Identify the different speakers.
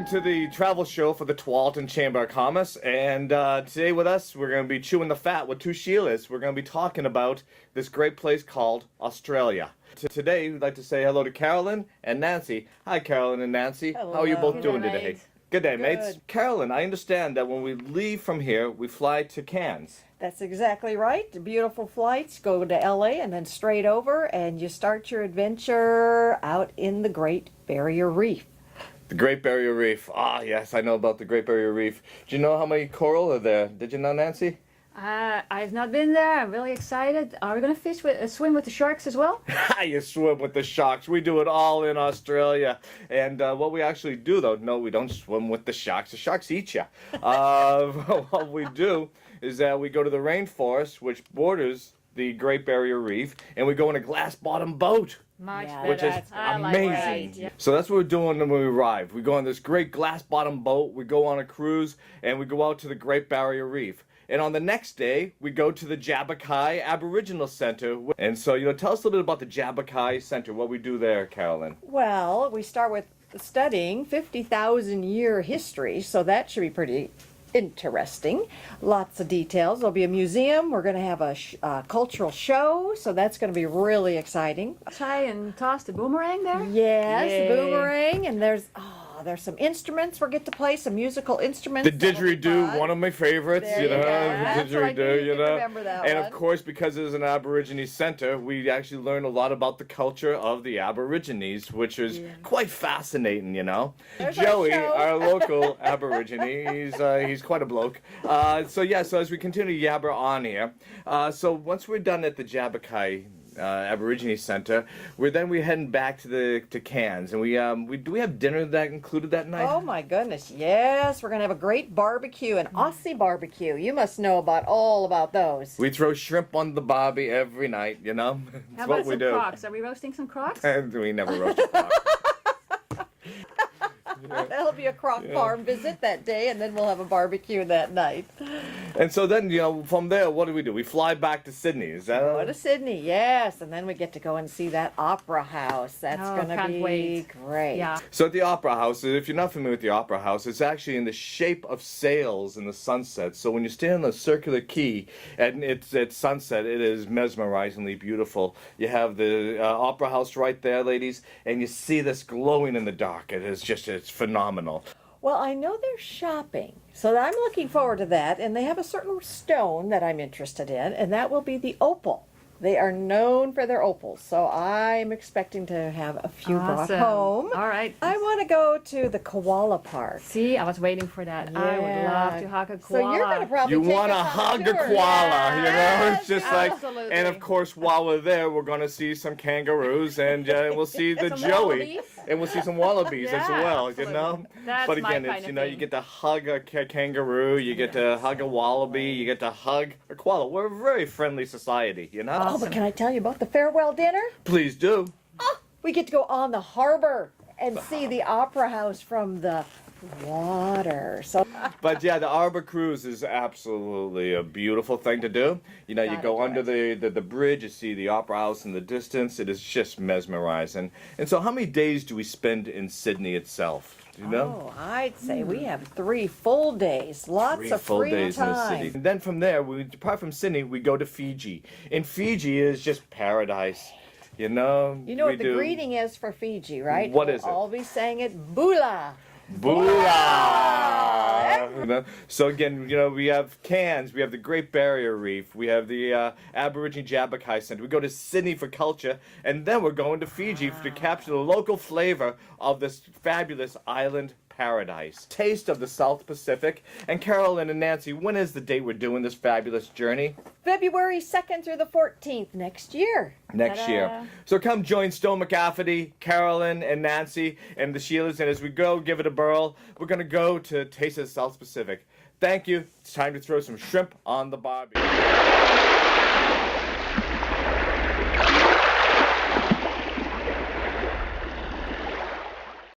Speaker 1: to the travel show for the Tualatin Chamber of Commerce, and today with us we're going to be chewing the fat with two Sheilas. We're going to be talking about this great place called Australia. Today we'd like to say hello to Carolyn and Nancy. Hi Carolyn and Nancy.
Speaker 2: Hello.
Speaker 1: How are you both
Speaker 2: Good
Speaker 1: doing
Speaker 2: day,
Speaker 1: today?
Speaker 2: mates.
Speaker 1: Good day,
Speaker 2: Good.
Speaker 1: mates. Carolyn, I understand that when we leave from here, we fly to Cairns.
Speaker 2: That's exactly right. The beautiful flights go to LA and then straight over, and you start your adventure out in the Great Barrier Reef.
Speaker 1: The Great Barrier Reef. Ah, yes, I know about the Great Barrier Reef. Do you know how many coral are there? Did you know, Nancy?
Speaker 3: I've not been there. I'm really excited. Are we going to swim with the sharks as well?
Speaker 1: You swim with the sharks. We do it all in Australia. And what we actually do, though, no, we don't swim with the sharks. The sharks eat you. What we do is that we go to the rainforest, which borders the Great Barrier Reef, and we go in a glass-bottom boat.
Speaker 3: Much
Speaker 2: Yeah,
Speaker 3: better.
Speaker 1: Which is
Speaker 3: I like
Speaker 1: amazing.
Speaker 3: that. Yeah.
Speaker 1: So that's what we're doing when we arrive. We go on this great glass-bottom boat, we go on a cruise, and we go out to the Great Barrier Reef. And on the next day, we go to the Jabberkai Aboriginal Center. And so, tell us a little bit about the Jabberkai Center, what we do there, Carolyn.
Speaker 2: Well, we start with studying 50,000-year history, so that should be pretty interesting. Lots of details. There'll be a museum. We're going to have a cultural show, so that's going to be really exciting.
Speaker 3: Try and toss the boomerang there?
Speaker 2: Yes,
Speaker 3: Yay.
Speaker 2: boomerang, and there's some instruments. We'll get to play some musical instruments.
Speaker 1: The
Speaker 2: That'll be
Speaker 1: didgeridoo,
Speaker 2: fun.
Speaker 1: one of my favorites,
Speaker 2: There you go.
Speaker 1: the
Speaker 2: That's right.
Speaker 1: didgeridoo,
Speaker 2: You can remember that
Speaker 1: And
Speaker 2: one.
Speaker 1: of course, because it is an Aborigine center, we actually learn a lot about the culture of the Aborigines, which is quite fascinating,
Speaker 2: There's our
Speaker 1: Joey,
Speaker 2: show.
Speaker 1: our local Aborigine, he's quite a bloke. So as we continue to yabber on here, so once we're done at the Jabberkai Aborigine Center, we're heading back to Cairns, and we have dinner that included that night.
Speaker 2: Oh my goodness, yes. We're going to have a great barbecue, an Aussie barbecue. You must know all about those.
Speaker 1: We throw shrimp on the barbie every night, That's
Speaker 3: How
Speaker 1: what
Speaker 3: about
Speaker 1: we
Speaker 3: some
Speaker 1: do.
Speaker 3: crocs? Are we roasting some crocs?
Speaker 1: And we never roast a croc.
Speaker 2: That'll be a croc farm visit that day, and then we'll have a barbecue that night.
Speaker 1: And so then, from there, what do? We fly back to Sydney. Is that
Speaker 2: Go to Sydney, yes, and then we get to go and see that opera house. That's
Speaker 3: Oh,
Speaker 2: going to
Speaker 3: can't
Speaker 2: be
Speaker 3: wait.
Speaker 2: great.
Speaker 3: Yeah.
Speaker 1: So at the Opera House, if you're not familiar with the Opera House, it's actually in the shape of sails in the sunset. So when you stand on the circular quay and it's at sunset, it is mesmerizingly beautiful. You have the Opera House right there, ladies, and you see this glowing in the dark. It's phenomenal.
Speaker 2: Well, I know they're shopping, so I'm looking forward to that. And they have a certain stone that I'm interested in, and that will be the opal. They are known for their opals, so I'm expecting to have a few brought
Speaker 3: Awesome.
Speaker 2: home.
Speaker 3: All right.
Speaker 2: I want to go to the koala park.
Speaker 3: See, I was waiting for that. I would love to hug a koala.
Speaker 2: So you're going to probably
Speaker 1: You
Speaker 2: take
Speaker 1: want to
Speaker 2: us on
Speaker 1: hug a
Speaker 2: tour.
Speaker 1: koala,
Speaker 2: Yes,
Speaker 1: It's just
Speaker 3: absolutely.
Speaker 1: and of course, while we're there, we're going to see some kangaroos, and we'll see the
Speaker 3: Some
Speaker 1: Joey,
Speaker 3: wallabies.
Speaker 1: and we'll see some wallabies as
Speaker 3: Yeah,
Speaker 1: well,
Speaker 3: absolutely. That's
Speaker 1: But
Speaker 3: my
Speaker 1: again,
Speaker 3: kind
Speaker 1: it's,
Speaker 3: of
Speaker 1: you
Speaker 3: thing.
Speaker 1: get to hug a kangaroo, you get to hug a wallaby, you get to hug a koala. We're a very friendly society,
Speaker 2: Oh, but can I tell you about the farewell dinner?
Speaker 1: Please do.
Speaker 2: We get to go on the harbor and see the opera house from the water. So
Speaker 1: But yeah, the Arbor Cruise is absolutely a beautiful thing to do. You
Speaker 2: Gotta
Speaker 1: go
Speaker 2: do
Speaker 1: under the bridge, you see the Opera House in the distance. It is just mesmerizing. And so how many days do we spend in Sydney itself? Do you know?
Speaker 2: Oh, I'd say we have 3 full days. Lots
Speaker 1: 3
Speaker 2: of
Speaker 1: full
Speaker 2: free
Speaker 1: days in the
Speaker 2: time.
Speaker 1: city. And then from there, we depart from Sydney, we go to Fiji. And Fiji is just paradise.
Speaker 2: You know
Speaker 1: we
Speaker 2: what the
Speaker 1: do.
Speaker 2: greeting is for Fiji, right?
Speaker 1: What is it?
Speaker 2: We'll all be saying it, Bula.
Speaker 1: Booyah! So again, we have Cairns, we have the Great Barrier Reef, we have the Aborigine Jabberkai Center. We go to Sydney for culture, and then we're going to Fiji to capture the local flavor of this fabulous island paradise. Taste of the South Pacific. And Carolyn and Nancy, when is the date we're doing this fabulous journey?
Speaker 2: February 2nd through the 14th next year.
Speaker 1: Next year. So come join Stone McCafirty, Carolyn, and Nancy, and the Sheilas, and as we go, give it a whirl, we're going to go to Taste of the South Pacific. Thank you. It's time to throw some shrimp on the barbie.